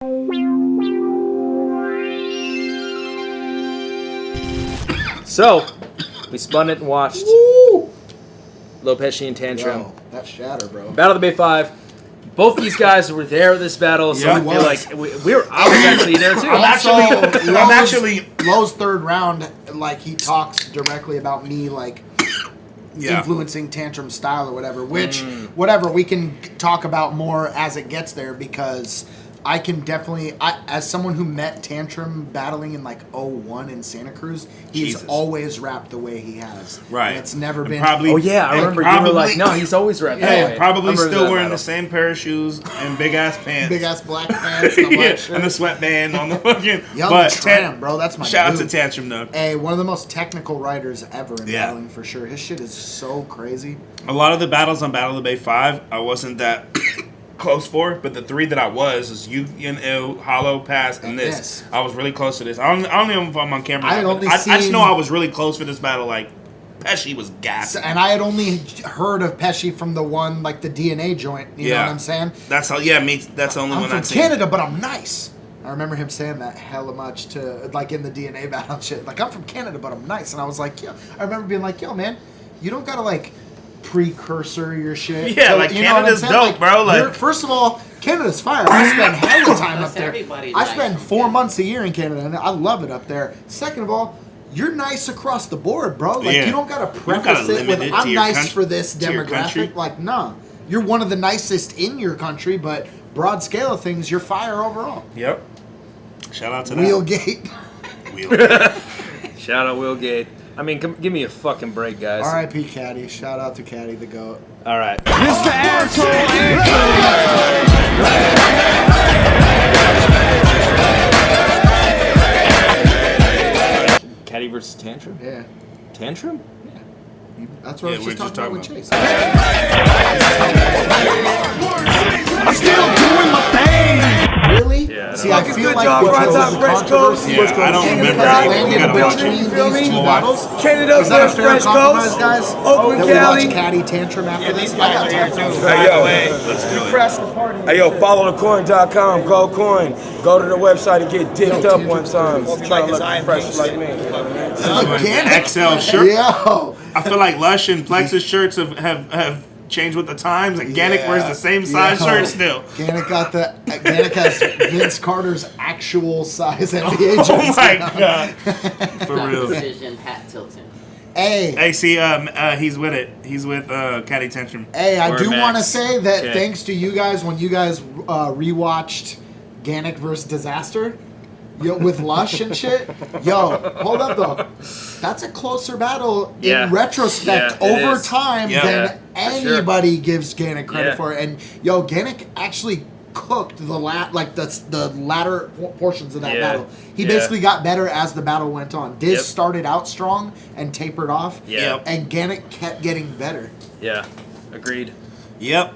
So, we spun it and watched LOE PESCI and Tantrum. Yo, that shatter, bro. Battle of the Bay 5. Both these guys were there at this battle, so I feel like I was actually there too. I'm actually Lowe's third round. Like he talks directly about me, like influencing Tantrum style or whatever. Which whatever we can talk about more as it gets there, because I can definitely, as someone who met Tantrum battling in like 01 in Santa Cruz, he's always rapped the way he has. Right. And it's never been. Probably, I remember you were like, no, he's always rapped that way. Probably still wearing the same pair of shoes and big ass pants. Big ass black pants and a black shirt. And the sweatband on the fucking. Young Tram, bro. That's my shout dude. out to Tantrum, though. Hey, one of the most technical writers ever in battling, for sure. His shit is so crazy. A lot of the battles on Battle of the Bay 5, I wasn't that close for, but the three that I was UNL, Hollow Pass, and this. I was really close to this. I don't know if I'm on camera. I just know I was really close for this battle. Like, Pesci was gassing. And I had only heard of Pesci from the one, like the DNA joint. You know what I'm saying? That's how. Yeah, me. That's the only one I've seen. I'm from Canada, but I'm nice. I remember him saying that hella much to, like, in the DNA battle and shit. Like, I'm from Canada, but I'm nice. And I was like, I remember being like, yo, man, you don't gotta, like, precursor your shit. Yeah, like, Canada's dope, like, bro. Like, first of all, Canada's fire. I spend hella time up there. I spend 4 months a year in Canada, and I love it up there. Second of all, you're nice across the board, bro. Like, you don't gotta preface it with, I'm nice for this demographic. Like, nah. You're one of the nicest in your country, but broad scale of things, you're fire overall. Yep. Shout out to Wheelgate. Wheelgate. Shout out Wheelgate. I mean, give me a fucking break, guys. R.I.P. Caddy. Shout out to Caddy the GOAT. All right. Mr. Asshole. Caddy versus Tantrum? Yeah. Tantrum? Yeah. That's what I was just talking about with Chase. I'm still doing my thing. Really? Yeah. See, I feel like controversy. I don't remember. Canada versus French Coast. Guys. Oakland, Cali. Watch Caddy Tantrum after this. Hey, yo. Hey, yo, follow thecoin.com. Go coin. Go to the website and get dipped up one time. Try to look fresh like me. XL shirt. Yo. I feel like Lush and Plexus shirts have changed with the times. Like Gannick wears the same size shirt still. Gannick has Vince Carter's actual size NBA jersey. Oh my god. For real. Precision Pat Tilton. Hey, see, he's with it. He's with Caddy Tantrum. Hey, I do want to say that thanks to you guys, when you guys rewatched Gannick versus Disaster, with Lush and shit, hold up though. That's a closer battle in retrospect over time than anybody gives Gannick credit for. And Gannick actually cooked the latter portions of that battle. He basically got better as the battle went on. Diz started out strong and tapered off. And Gannick kept getting better. Yeah, agreed. Yep.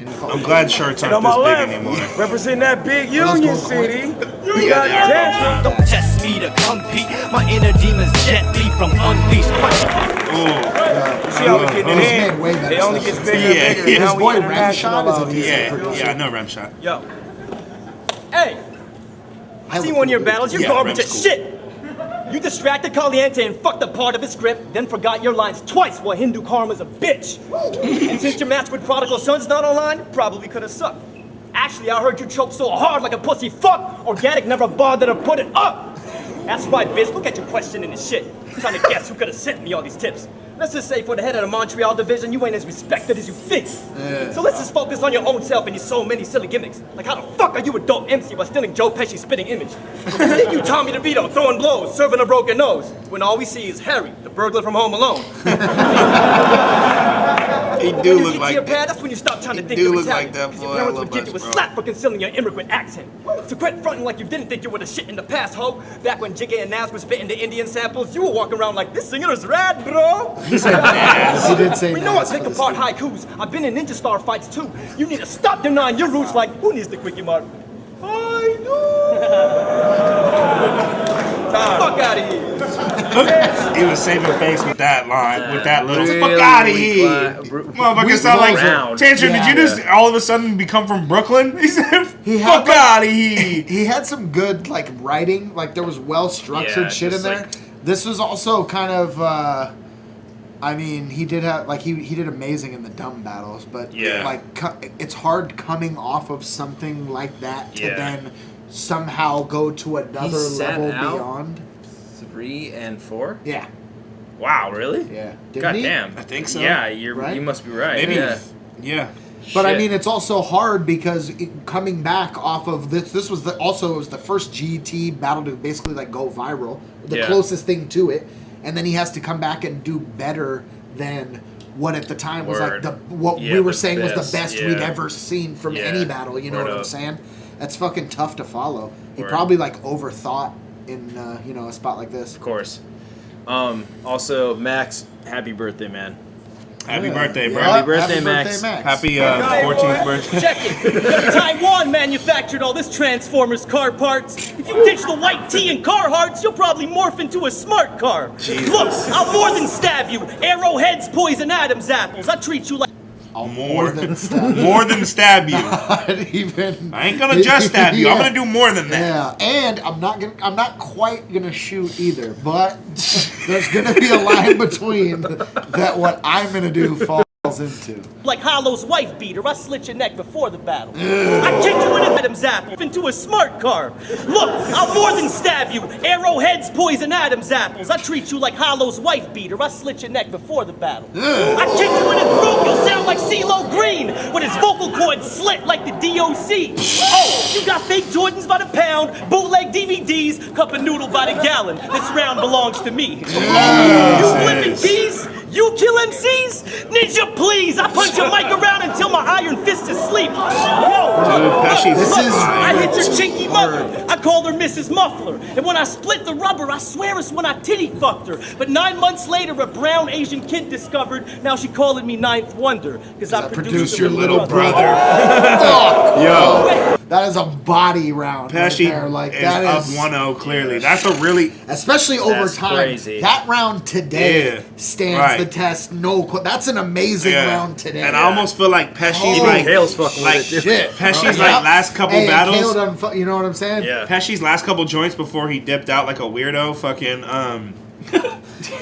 I'm glad shirts aren't this big anymore. Representing that big Union City. We got Tantrum. Don't test me to compete. My inner demons gently from unleashed. See how we getting it in? It only gets bigger and bigger. His boy Ramshot is a Yeah, I know Ramshot. Yo. Hey. I seen one of your battles. You're garbage as shit. You distracted Caliente and fucked up part of his script, then forgot your lines twice while Hindu Karma's a bitch. And since your match with Prodigal Son's not online, it probably could have sucked. Actually, I heard you choke so hard like a pussy fuck, Organic never bothered to put it up. That's right, bitch. Look at your questioning and shit. Trying to guess who could have sent me all these tips. Let's just say for the head of the Montreal division, you ain't as respected as you think. So let's just focus on your own self and your so many silly gimmicks. Like how the fuck are you a dope MC while stealing Joe Pesci's spitting image? Then you Tommy DeVito throwing blows, serving a broken nose, when all we see is Harry, the burglar from Home Alone. He do look like that. Pad, that's when you stop trying to think you're Italian, because your parents would give you a slap for concealing your immigrant accent. So quit fronting like you didn't think you were the shit in the past, ho. Back when Jigga and Nas were spitting the Indian samples, you were walking around like, this singer is rad, bro. He said Nas. He did say We know I take apart haikus. I've been in Ninja Star fights too. You need to stop denying your roots like, who needs the quickie mark? I know. Fuck out of here. He was saving face with that line, with that little Really fuck out of here. Motherfucker sound like Tantrum. Did you just all of a sudden become from Brooklyn? He said, "Fuck out of here." He had some good like writing, like there was well structured shit in there. This was also kind of. I mean, he did have he did amazing in the dumb battles, but it's hard coming off of something like that to then somehow go to another level beyond. 3 and 4. Yeah. Wow, really? Yeah. God damn. I think so. Yeah, you must be right. Maybe. Yeah. But I mean, it's also hard because coming back off of this was it was the first GT battle to basically like go viral, the closest thing to it, and then he has to come back and do better than what at the time was like what we were saying was the best we'd ever seen from any battle. You know what I'm saying? That's fucking tough to follow. He probably like overthought in a spot like this. Of course. Also, Max, happy birthday, man. Happy birthday, bro. Happy birthday, Max. Happy 14th birthday. Check it. Taiwan manufactured all this Transformers car parts. If you ditch the white tee and Carhartts, you'll probably morph into a smart car. Jesus. Look, I'll more than stab you. Arrowheads poison Adam's apples. I treat you like... I'll more than stab you. More than stab you. Even I ain't gonna just stab you. I'm gonna do more than that. Yeah, and I'm not quite gonna shoot either. But there's gonna be a line between that what I'm gonna do falls into. Like Hollow's wife beater, I slit your neck before the battle. I kick you in Adam's apple into a smart car. Look, I'll more than stab you. Arrowheads poison Adam's apples. I treat you like Hollow's wife beater. I slit your neck before the battle. I kick you in the throat. You'll sound like CeeLo Green with his vocal cords slit like the DOC. Oh, you got fake Jordans by the pound, bootleg DVDs, cup of noodle by the gallon. This round belongs to me. Oh, you flipping D's? You kill MCs? Ninja, please! I punch your mic around until my iron fist is asleep. Yo, I hit your chinky mother. I call her Mrs. Muffler. And when I split the rubber, I swear it's when I titty fucked her. But 9 months later, a brown Asian kid discovered. Now she calling me Ninth Wonder. Because I produced your little brother. Yo. That is a body round. Pesci right there. Like, is that up is 1-0 clearly. That's a really... Especially over time. Crazy. That round today stands the test. That's an amazing round today. And I almost feel like Pesci's Kale's fucking with it, too. Pesci's last couple battles. Kale done, you know what I'm saying? Yeah. Pesci's last couple joints before he dipped out like a weirdo. Fucking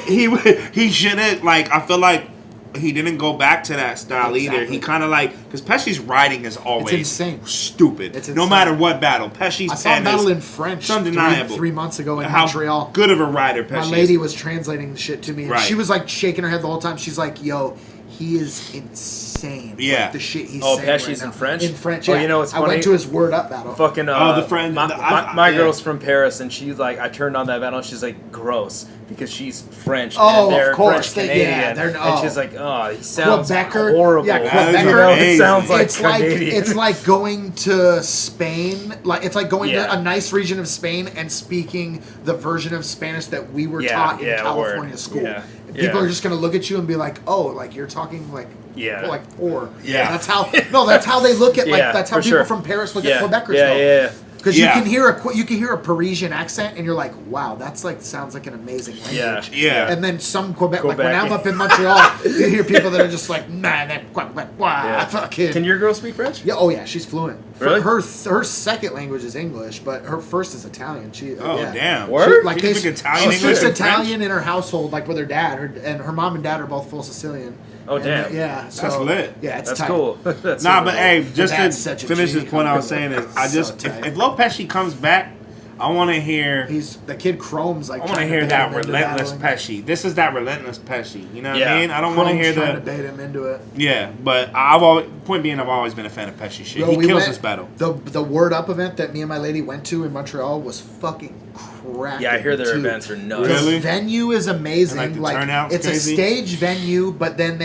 he shouldn't I feel like he didn't go back to that style either. He kind of because Pesci's writing is always insane. Stupid. It's no matter what battle. Pesci's I saw a battle in French undeniable. 3 months ago in How Montreal. Good of a writer Pesci. My lady was translating the shit to me, and she was like shaking her head the whole time. She's like, "Yo, he is insane." Yeah, like, the shit he's saying Pesci's right in French. In French, Oh, you know what's funny? I went to his Word Up battle. Fucking the friend. My girl's from Paris, and she's like, I turned on that battle, and she's like, gross, because she's French. Oh, and they're of course, French Canadian, and she's like, oh, he sounds horrible. Yeah, Quebecer. It sounds like it's Canadian. It's like going to Spain. Like it's like going to a nice region of Spain and speaking the version of Spanish that we were taught in California school. Yeah. People are just gonna look at you and be like, "Oh, like you're talking like poor." Yeah, that's how. No, that's how they look at that's how people from Paris look at Quebecers. Yeah. Because you can hear a Parisian accent and you're like, wow, that's sounds like an amazing language. Yeah. And then some Quebec. Like when I'm up in Montreal, you hear people that are just like, man, fucking. Can your girl speak French? Yeah. Oh yeah, she's fluent. Really? Her second language is English, but her first is Italian. Damn. Word? She speaks Italian, she English, speaks and Italian French? in her household, like with her dad. Her mom and dad are both full Sicilian. Oh damn! Yeah, so, that's lit. Yeah, it's that's tight. cool. That's but hey, just to finish this G. point I was saying is, I just if LOE PESCI comes back, I want to hear. He's the kid Chrome's like. I want to hear that relentless Pesci. This is that relentless Pesci. You know what I mean? I don't want to hear trying to bait him into it. Yeah, but I've always been a fan of Pesci shit. He kills this battle. The Word Up event that me and my lady went to in Montreal was fucking cracking. Yeah, I hear their events are nuts. Really? The venue is amazing. And the turnout's it's crazy. a stage venue, but then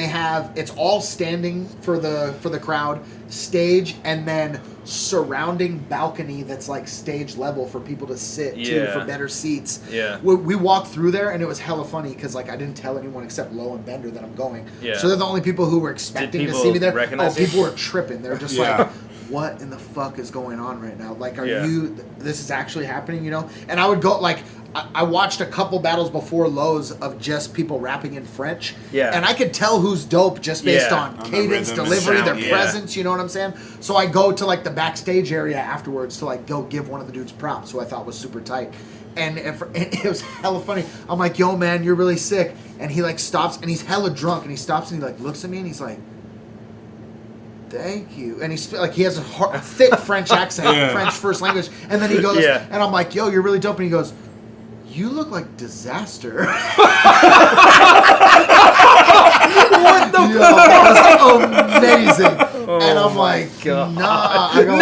it's all standing for the crowd, stage, and then surrounding balcony that's like stage level for people to sit too for better seats. Yeah. We walked through there and it was hella funny because I didn't tell anyone except Lo and Bender that I'm going. Yeah. So they're the only people who were expecting to see me there. Recognize people were tripping. They're just like, what in the fuck is going on right now? Like, this is actually happening, you know? And I would go, like, I watched a couple battles before Lowe's of just people rapping in French. Yeah. And I could tell who's dope just based on cadence, delivery, their presence, you know what I'm saying? So I go to, like, the backstage area afterwards to, like, go give one of the dudes props, who I thought was super tight. And it was hella funny. I'm like, yo, man, you're really sick. And he, like, stops, and he's hella drunk, and he stops, and he, like, looks at me, and he's like, thank you. And he's like, he has a thick French accent, French first language. And then he goes, and I'm like, yo, you're really dope. And he goes, you look like Disaster. What the fuck? That was amazing. And I'm like, nah. I go,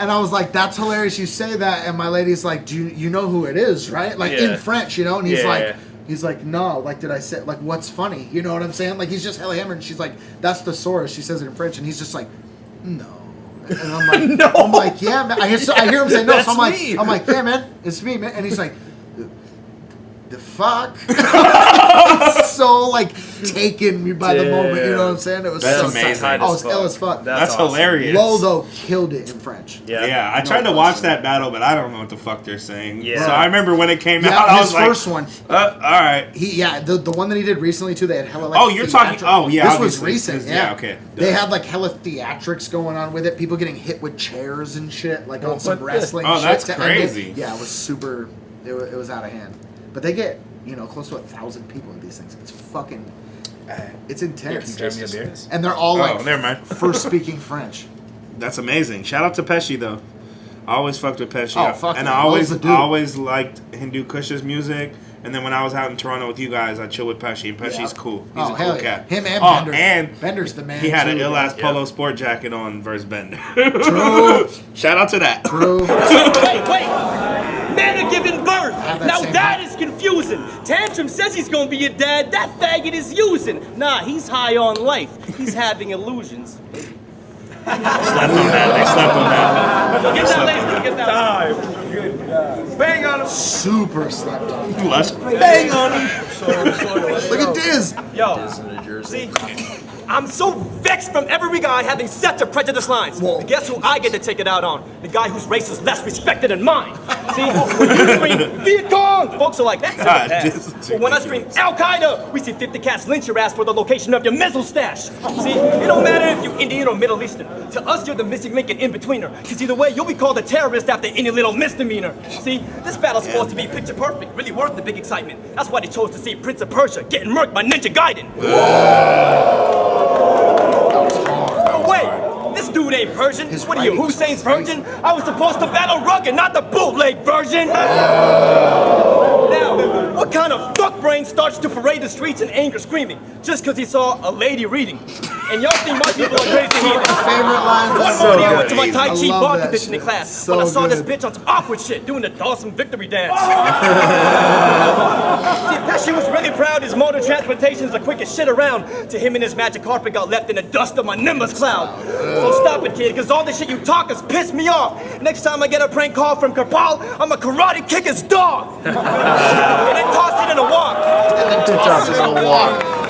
and I was like, that's hilarious you say that. And my lady's like, do you know who it is, right? Like in French, you know? And he's like, he's like, no, like, did I say, like, what's funny? You know what I'm saying? Like, he's just hella hammered. And she's like, that's the Saurus. She says it in French. And he's just like, no. And I'm like, I'm like, yeah, man. I hear him say no. So I'm like, yeah, man, it's me, man. And he's like, the fuck? So, like, taken me by the moment, you know what I'm saying? It was so amazing. Oh, it was ill as fuck. That's awesome. Hilarious. Lowe, though, killed it in French. Yeah, I tried to watch that battle, but I don't know what the fuck they're saying. Yeah. So I remember when it came out, I was like, his first one. All right. The one that he did recently, too, they had hella, like, oh, you're talking, this was recent, okay. They had, like, hella theatrics going on with it. People getting hit with chairs and shit, like, on some wrestling shit. Oh, that's crazy. Yeah, it was super, it was out of hand. But they get, you know, close to 1,000 people in these things. It's fucking, it's intense. And they're all like first speaking French. That's amazing. Shout out to Pesci though. I always fucked with Pesci. Oh, fuck and I always liked Hindu Kush's music. And then when I was out in Toronto with you guys, I chill with Pesci. And Pesci's cool. He's a cool cat. Him and Bender. And Bender's the man. He had an ill ass polo sport jacket on versus Bender. True. Shout out to that. True. Wait. Men are giving birth. Now that is confusing. Tantrum says he's gonna be a dad. That faggot is using. Nah, he's high on life. He's having illusions. Slept on that. They slept on that. We'll get that later. We'll get that later. Bang on him. Super slept on. Bang on him. Look at Diz. Yo. Diz in New Jersey. See? I'm so vexed from every guy having set to prejudice lines. And guess who I get to take it out on? The guy whose race is less respected than mine. See, when you scream Viet Cong, folks are like, that's but when I scream Al Qaeda, we see 50 cats lynch your ass for the location of your mizzle stash. See, it don't matter if you're Indian or Middle Eastern. To us, you're the missing link and in-betweener. Because either way, you'll be called a terrorist after any little misdemeanor. See, this battle's supposed to be picture perfect, really worth the big excitement. That's why they chose to see Prince of Persia getting murked by Ninja Gaiden. Oh, wait, this dude ain't Persian. What are you, Hussein's virgin? I was supposed to battle rugged, not the bootleg version. Now, what kind of fuckbrain starts to parade the streets in anger screaming just because he saw a lady reading? And y'all think my people are crazy heathens. Favorite lines. One morning I went to my Tai Chi bar conditioning shit. class when I saw this bitch on some awkward shit doing the Dawson victory dance. See, Pesci was really proud his mode of transportation is the quickest shit around. To him and his magic carpet got left in the dust of my Nimbus cloud. So stop it, kid, because all the shit you talk has pissed me off. Next time I get a prank call from Karpal, I'm a karate kick his dog. And then toss it in a walk.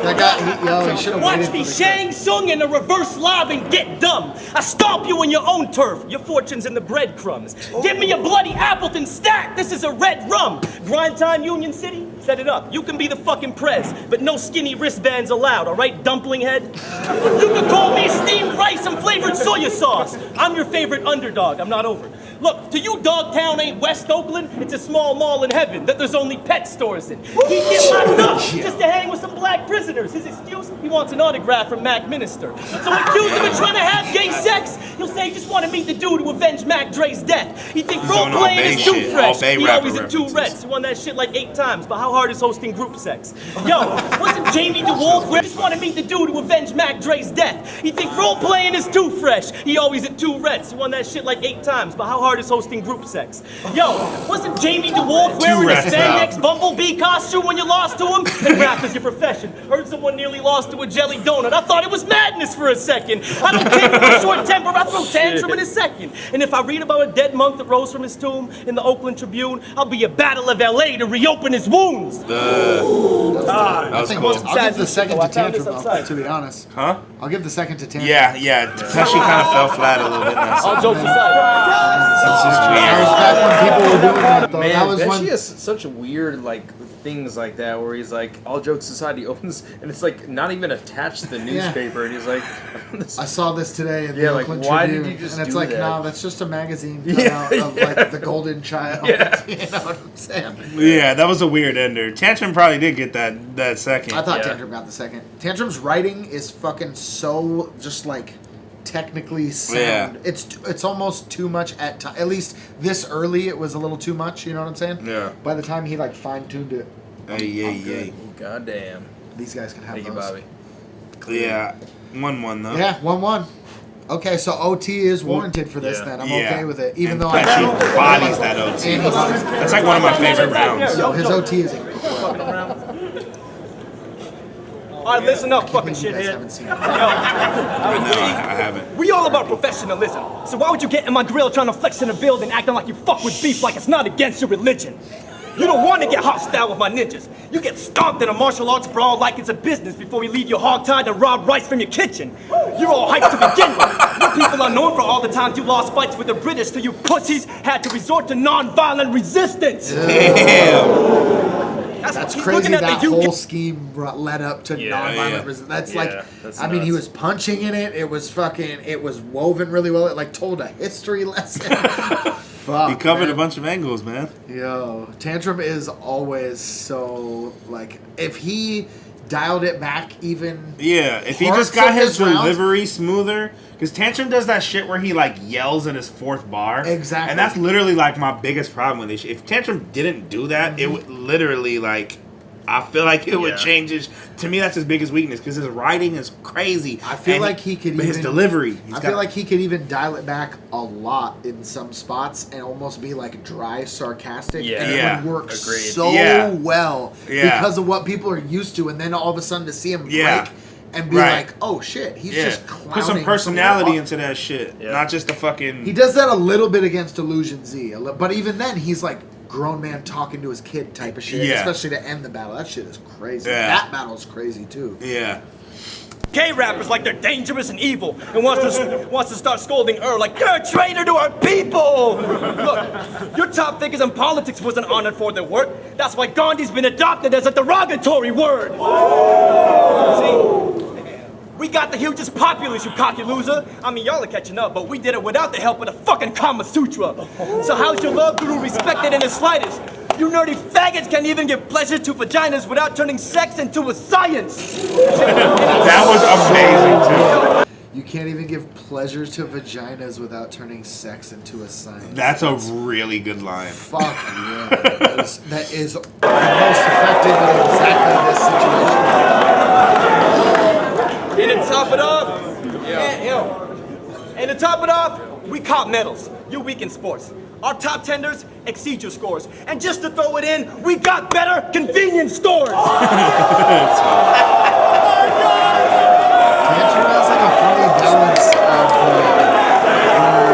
That guy, he should have Watch me Shang Tsung in a reverse live and get dumb. I stomp you in your own turf. Your fortune's in the breadcrumbs. Give me a bloody Appleton stack. This is a red rum. Grind time Union City? Set it up. You can be the fucking prez, but no skinny wristbands allowed, all right, dumpling head? You can call me steamed rice and flavored soya sauce. I'm your favorite underdog. I'm not over. Look, to you Dogtown ain't West Oakland, it's a small mall in heaven that there's only pet stores in. He get locked up just to hang with some black prisoners. His excuse? He wants an autograph from Mac Minister. So accuse him of trying to have gay sex. He'll say he just want to meet the dude who avenged Mac Dre's death. He think role-playing is too fresh. He always in 2 Reds. He won that shit like 8 times, but how hard is hosting group sex? Yo, wasn't Jamie DeWolf where just want to meet the dude who avenged Mac Dre's death? He think role-playing is too fresh. He always at 2 Reds. He won that shit like 8 times, but how hard is hosting group sex? Yo, wasn't Jamie DeWolf wearing a spandex bumblebee costume when you lost to him? And rap is your profession. Heard someone nearly lost to a jelly donut. I thought it was madness for a second. I don't take my short temper, I throw tantrum in a second. And if I read about a dead monk that rose from his tomb in the Oakland Tribune, I'll be a battle of LA to reopen his wounds. Jones. That was cool. I'll give the second to Tantrum, though, to be honest. Huh? I'll give the second to Tantrum. Yeah. Pesci kind of fell flat a little bit. All jokes aside. That's just That was weird. back when people were doing that, though. Man, That was Pesci when... has such weird things like that where he's like, all jokes aside, he opens and it's like not even attached to the newspaper, and he's like, I saw this today in the Yeah, like, Oakland why Tribune, did you just and it's do like, that? no, that's just a magazine cutout of like the Golden Child. Yeah. You know what I'm saying? Yeah, that was a weird ender. Tantrum probably did get that second. I thought Yeah. Tantrum got the second. Tantrum's writing is fucking so just like technically sound. Yeah. It's almost too much at time. At least this early, it was a little too much. You know what I'm saying? Yeah. By the time he like fine tuned it, Yay. God damn. these guys can have Thank you, those. Bobby. Yeah. 1-1 though. Yeah, 1-1. Okay, so OT is warranted for this. Yeah. Then I'm Yeah. okay with it, even And though Pesci I bodies that OT. That's like one of my favorite rounds. Yo, his OT is incredible. All right, listen up, fucking You guys shithead. haven't seen it. No, I haven't. We all about professionalism. So why would you get in my grill trying to flex in a building acting like you fuck with beef like it's not against your religion? You don't want to get hostile with my ninjas. You get stomped in a martial arts brawl like it's a business before you leave your hog-tied to rob rice from your kitchen. You're all hyped to begin with. Your people are known for all the times you lost fights with the British till you pussies had to resort to non-violent resistance. Damn. That's he's crazy. looking at That the whole UK. scheme led up to Yeah, nonviolent yeah. resistance. That's Yeah, like, that's I mean, he nuts. was punching in it. It was fucking. It was woven really well. It like told a history lesson. Fuck, He covered man. a bunch of angles, man. Yo, Tantrum is always so like if he dialed it back even. Yeah, if he Parts just got of his his rounds- delivery smoother, because Tantrum does that shit where he like yells at his fourth bar. Exactly. And that's literally like my biggest problem with this shit. If Tantrum didn't do that, it would literally like, I feel like it would Yeah. change his. To me, that's his biggest weakness because his writing is crazy. I feel And like he could but even. his delivery. I feel like he could even dial it back a lot in some spots and almost be like dry, sarcastic, Yeah. and Yeah. it would work Agreed. so Yeah. well Yeah. because of what people are used to, and then all of a sudden to see him Yeah. break and be Right. like, "Oh shit, he's yeah, just clowning." put some personality someone. into that shit, Yeah. not just the fucking. He does that a little bit against Illusion Z, but even then, he's like grown man talking to his kid type of shit, Yeah. especially to end the battle. That shit is crazy. Yeah. That battle's crazy too. Yeah. Gay rappers like they're dangerous and evil and wants to start scolding like you're a traitor to our people. Look, your top figures in politics wasn't honored for their work. That's why Gandhi's been adopted as a derogatory word. See? We got the hugest populace, you cocky loser. I mean, y'all are catching up, but we did it without the help of the fucking Kama Sutra. So how's your love guru respected in the slightest? You nerdy faggots can't even give pleasure to vaginas without turning sex into a science. That was amazing too. You can't even give pleasure to vaginas without turning sex into a science. That's a really good line. Fuck yeah. That is the most effective in exactly this situation. And to top it off, and to top it off, we cop medals. You're weak in sports. Our top tenders exceed your scores. And just to throw it in, we got better convenience stores. Tantrum has like a funny balance of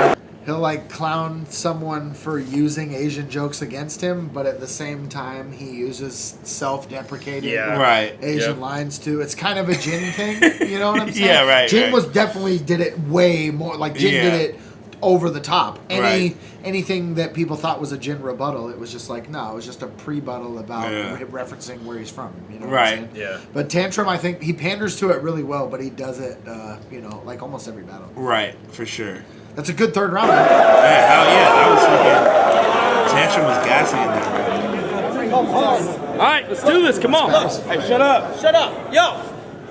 where he'll like clown someone for using Asian jokes against him, but at the same time he uses self-deprecating Right. Asian Yep. lines too. It's kind of a Jin thing, you know what I'm saying? Yeah, right, Jin right. was definitely did it way more like Jin Yeah. did it over the top. Right. Anything that people thought was a Jin rebuttal, it was just like no, it was just a pre-buttal about Yeah. referencing where he's from. You know Right. what I'm saying? Yeah. But Tantrum, I think he panders to it really well, but he does it, like almost every battle. Right, for sure. That's a good third round. Man. Yeah, hell yeah, that was fucking. Tantrum was gassing in that round. All right, let's do this. Come on. Hey, shut up. Shut up. Yo,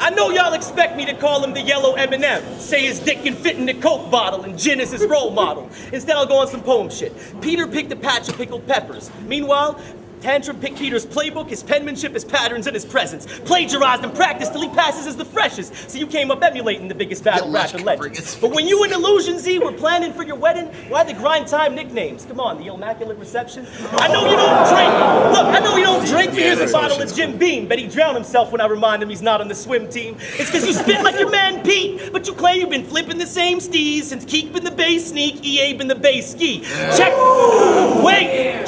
I know y'all expect me to call him the yellow M&M, say his dick can fit in the Coke bottle and Jin is his role model. Instead, I'll go on some poem shit. Peter picked a patch of pickled peppers. Meanwhile, Tantrum picked Peter's playbook, his penmanship, his patterns, and his presence. Plagiarized and practiced till he passes as the freshest. So you came up emulating the biggest battle rapper legends. But when you and Illusion Z were planning for your wedding, why the grind time nicknames? Come on, the immaculate reception. I know you don't drink. Look, I know you don't drink, but here's a bottle of Jim Beam. Bet he drowned himself when I remind him he's not on the swim team. It's because you spit like your man Pete, but you claim you've been flipping the same steez since Keek been the base sneak, EA been the base ski.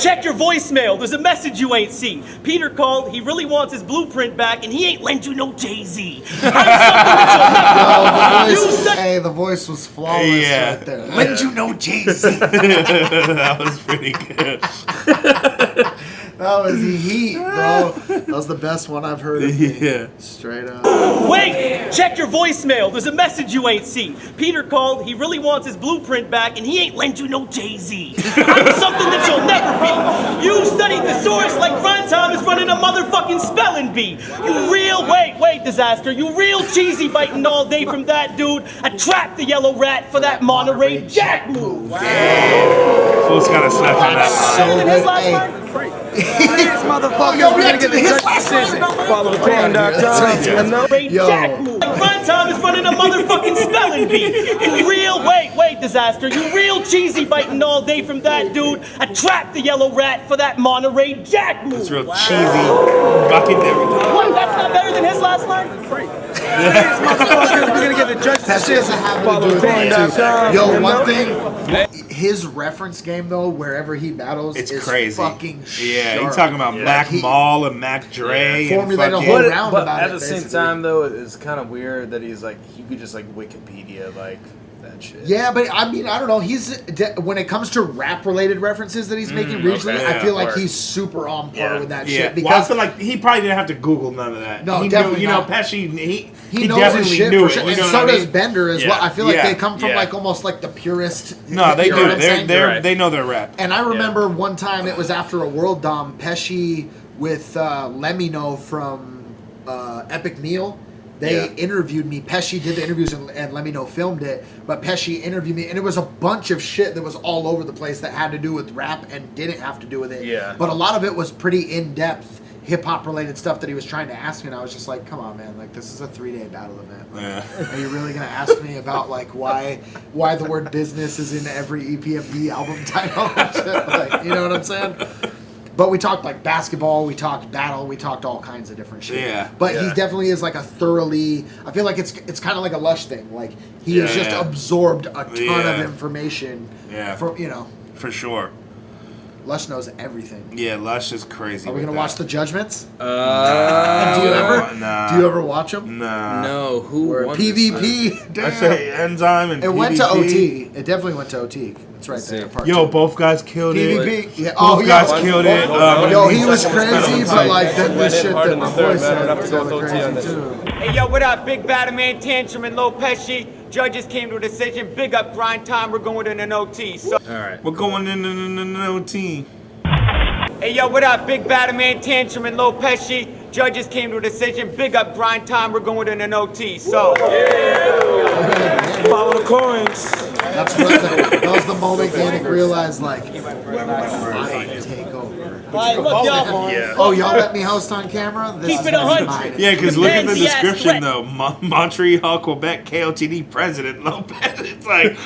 check your voicemail. There's a message you ain't seen. Peter called. He really wants his blueprint back, and he ain't lend you no Jay-Z. Hey, the voice was flawless right there. Lend you no Jay-Z. That was pretty good. That was heat, bro. That was the best one I've heard of you. Yeah. Straight up. Wait! Check your voicemail. There's a message you ain't seen. Peter called. He really wants his blueprint back, and he ain't lend you no Jay-Z. I'm something that you'll never be. You studied the Saurus like grind time is running a motherfucking spelling bee. You real, wait, disaster. You real cheesy biting all day from that dude. I trapped the yellow rat for that Monterey Jack move. Fool's got a slap on that line. Motherfucker, yo, we gotta get his last decision. Follow the coin.com. Jack move. Grind time is running a motherfucking spelling bee. You real, wait, disaster. You real cheesy biting all day from that dude. I trapped the yellow rat for that Monterey Jack move. It's real cheesy. Bucket every time. What? That's not better than his last line? Motherfuckers, we're gonna get the judge decision. Follow the coin.com. Yo, one thing. His reference game though, wherever he battles, It's is crazy. fucking Yeah, sharp. he's talking about Mac Mall and Mac Dre. Formulate a and whole fucking, round But about at it, the same basically. time, though, it's kind of weird that he's like, he could just like Wikipedia like that shit. Yeah, but I mean, I don't know. When it comes to rap-related references that he's making regionally, okay, I feel like word. he's super on par with that yeah. shit. Well, I Because feel like he probably didn't have to Google none of that. No, he definitely knew, not. Pesci, he knows his definitely shit knew for it. sure. You And know so what I does mean? Bender as Yeah. well. I feel like Yeah. they come from Yeah. like almost like the purest. No, they you know do. what I'm saying? They know their rap. And I remember one time it was after a World Dom, Pesci with Lemino from Epic Meal. They interviewed me. Pesci did the interviews and Lemino filmed it. But Pesci interviewed me, and it was a bunch of shit that was all over the place that had to do with rap and didn't have to do with it. Yeah. But a lot of it was pretty in-depth hip-hop related stuff that he was trying to ask me, and I was just like, come on, man. Like, this is a 3-day battle event. Like, are you really going to ask me about, like, why the word business is in every EPMD album title and shit? Like, you know what I'm saying? But we talked like basketball, we talked battle, we talked all kinds of different shit. Yeah. But he definitely is like a thoroughly. I feel like it's kind of like a Lush thing. Like he has just absorbed a ton of information. Yeah. From For sure. Lush knows everything. Yeah, Lush is crazy. Are we gonna watch the judgments? Nah. Do you ever? Nah. Do you ever watch them? Nah. No, who won this PvP. time? Damn. I say Enzyme and It PvP. went to OT. It definitely went to OT. It's right there. Part Yo, two. both guys killed it. PvP. Yeah. Both guys killed it. Yo, he was crazy, but like then the shit Harder that than my third, boy man. I'd said have was to go going with OT on crazy this. too. Hey, yo, what up? Big Batter Man Tantrum and Low Pesci. Judges came to a decision. Big up grind time. We're going in an OT. So, All right. We're going in an OT. hey, yo, what up? Big Batter Man Tantrum and Low Pesci. Judges came to a decision. Big up grind time. We're going in an OT. So, Follow the coins. That was the moment Ganik realized, like, I take over. Alright, look, y'all. Yeah. Oh, y'all let me host on camera? This Keep is it gonna be 100. mine. Yeah, because look at the Fancy ass description threat. though. Montreal, Quebec, KOTD president Lopez. It's like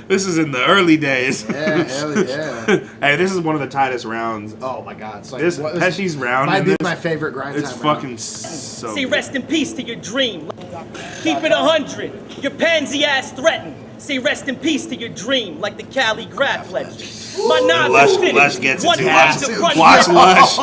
this is in the early days. Yeah, hell yeah. Hey, this is one of the tightest rounds. Oh my god. It's like, This what- Pesci's round. might in be this, my favorite grind It's time fucking round. so. Say good. rest in peace to your dream. Keep it 100. Your pansy ass threatened. Say rest in peace to your dream, like the Cali Graph legend. My knives Lush- is fitted. Lush gets it One too. blade to run Watch down. Lush.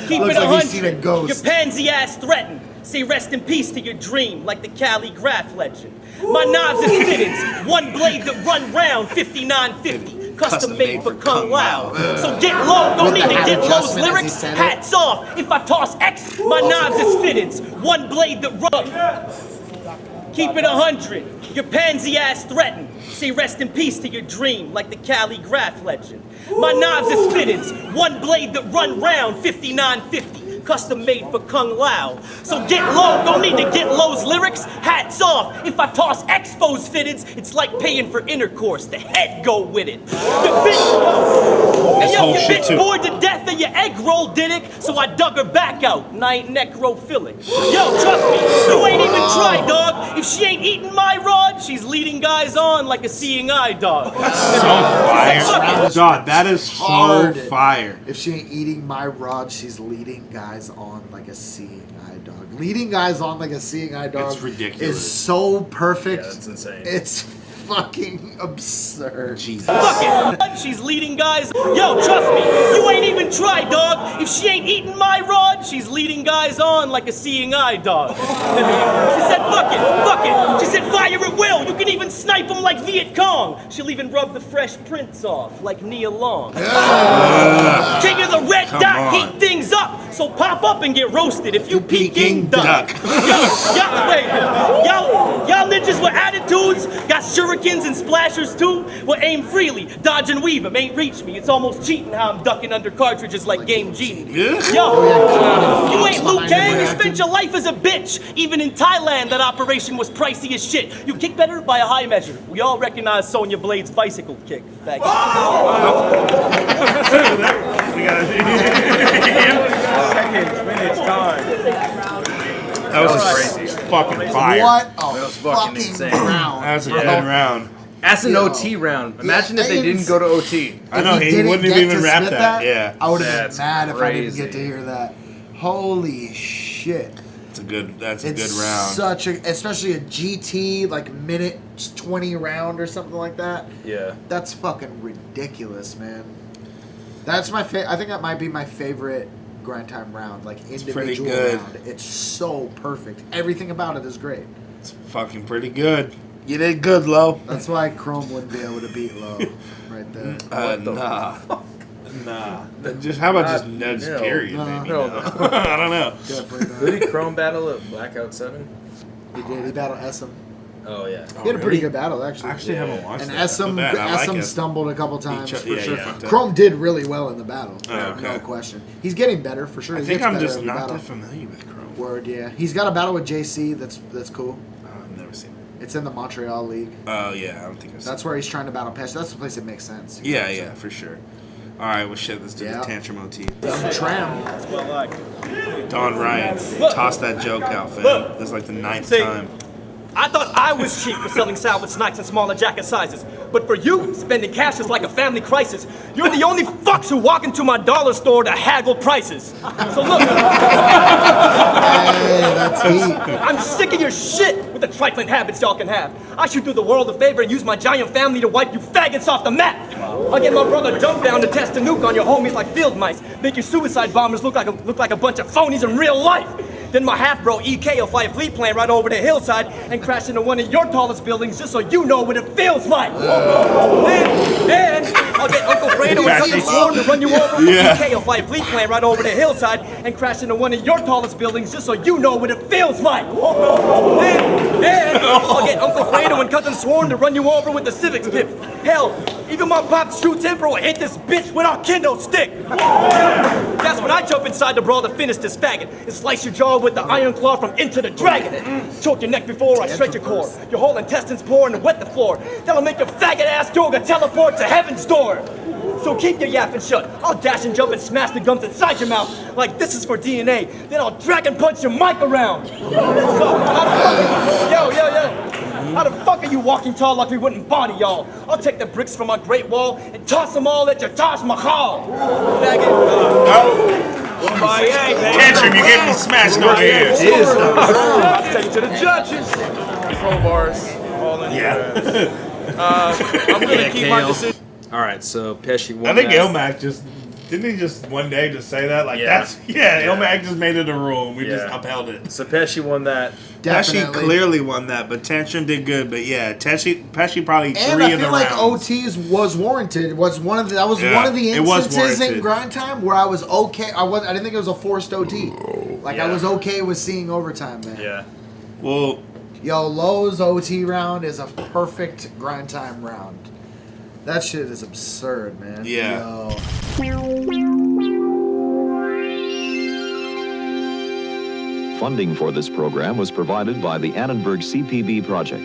Keep Looks it like he's seen a 100. ghost. Your pansy ass threatened. Say rest in peace to your dream, like the Cali Graph legend. My knives is fitteds. One blade that run round 5950. Custom made for Kung Lao. So get low, don't With need the to hat get Low's adjustment as he lyrics. said it. Hats off. If I toss X, my knives is fitteds. One blade that run. Keep it 100. Your pansy ass threatened. Say rest in peace to your dream, like the Cali Graph legend. My knives is fitteds. One blade that run round 5950. Custom made for Kung Lao. So get low, don't need to get Low's lyrics. Hats off. If I toss Expo's fitteds, it's like paying for intercourse. The head go with it. Your bitch, and yo, whole your shit bitch too. bored to death of your egg roll, did it? So I dug her back out, and I ain't necrophilic. Yo, trust me, you ain't even tried, dog. If she ain't eating my rod, she's leading guys on like a seeing eye dog. So fire. Dog, that is so Hard. fire. If she ain't eating my rod, she's leading guys on like a seeing eye dog. Leading guys on like a seeing eye dog It's ridiculous. is so perfect. Yeah, that's insane. It's fucking absurd. Jesus. Fuck it. She's leading guys. Yo, trust me, you ain't even tried, dog. If she ain't eating my rod, she's leading guys on like a seeing eye dog. She said, fuck it. She said, fire at will. You can even snipe them like Viet Cong. She'll even rub the Fresh Prince off like Nia Long. King of the red dot, heat things up. So pop up and get roasted if you Peking duck. Y'all ninjas with attitudes, got shurikens and splashers too. Well, aim freely, dodge and weave 'em, ain't reach me. It's almost cheating how I'm ducking under cartridges like Game Genie. Yo, you ain't Liu Kang, you spent your life as a bitch. Even in Thailand, that operation was pricey as shit. You kick better by a high measure. We all recognize Sonya Blade's bicycle kick. Faggot. That was crazy. Fucking fire. What a That was fucking insane. round. That's a good round. That's an OT round. Imagine if they didn't go to OT. I know, he wouldn't have even wrapped that. Yeah. I would have been That's mad if I didn't crazy. get to hear that. Holy shit. That's a It's good round. such a, especially a GT, like minute 20 round or something like that. Yeah. That's fucking ridiculous, man. That's my I think that might be my favorite grind time round, like individual pretty good. round. It's so perfect. Everything about it is great. It's fucking pretty good. You did good, Lo. That's why Chrome wouldn't be able to beat Low right there. Nah. Just how about just no. period? No. Maybe, No. no. I don't know. Definitely Who not. did Chrome battle at Blackout 7? He did. He battled Essam. Oh, yeah. He had a pretty good battle, actually. I actually haven't watched And that. I feel Essam, bad. I like Essam it. stumbled a couple times, for yeah, sure. yeah. Chrome did really well in the battle. Oh, okay. No question. He's getting better, for sure. I He think gets I'm better just every not battle. that familiar with Chrome. Word, yeah. He's got a battle with JC that's cool. I've never seen it. It's in the Montreal League. Oh, yeah. I don't think I've seen That's where he's trying to battle Pesci. That's the place that makes sense. it. Yeah, for sure. All right, well, shit, let's do Yeah. the Tantrum OT. Tram. Don Ryan, toss that joke out, fam. Look. This is like the 9th See. time. I thought I was cheap for selling salvage snacks in smaller jacket sizes. But for you, spending cash is like a family crisis. You're the only fucks who walk into my dollar store to haggle prices. So look, Hey, that's heat. I'm sick of your shit with the trifling habits y'all can have. I should do the world a favor and use my giant family to wipe you faggots off the map. I'll get my brother Dump Down to test a nuke on your homies like field mice. Make your suicide bombers look like a bunch of phonies in real life. Then my half-bro EK will fly a fleet plane right over the hillside and crash into one of your tallest buildings just so you know what it feels like. Then I'll get Uncle Fredo and Cousin Swarm to run you over. EK will fly a fleet plane right over the hillside and crash into one of your tallest buildings just so you know what it feels like. Then I'll get Uncle Fredo and Cousin Swarm to run you over with the Civics pip. Hell, even my pop's true temper will hit this bitch with our kendo stick. That's when I jump inside the brawl to finish this faggot and slice your jaw with the iron claw from Into the Dragon. Choke your neck before I stretch your core. Your whole intestines pour and wet the floor. That'll make your faggot ass yoga teleport to heaven's door. So keep your yapping shut. I'll dash and jump and smash the gums inside your mouth like this is for DNA. Then I'll dragon punch your mic around. So, yo. How the fuck are you walking tall like we wouldn't body y'all? I'll take the bricks from our Great Wall and toss them all at your Taj Mahal. Faggot. Tantrum, you're getting smashed over here. Let's take it to the judges. Crowbars. All in. Yeah. I'm going to keep my decision. All right, so Pesci won I think that. Ilmac didn't he just one day just say that? Like, Yeah. Ilmac just made it a rule and we just Yeah. upheld it. So Pesci won that. Pesci Definitely. clearly won that, but Tantrum did good. But yeah, Pesci probably And three I of the feel like rounds. OTs was warranted. Was one of the one of the it was instances in warranted. grind time where I was okay. I didn't think it was a forced OT. Like I Yeah. was okay with seeing overtime, man. Yeah. Well, Yo, Lowe's OT round is a perfect grind time round. That shit is absurd, man. Yeah. Yo. Funding for this program was provided by the Annenberg CPB Project.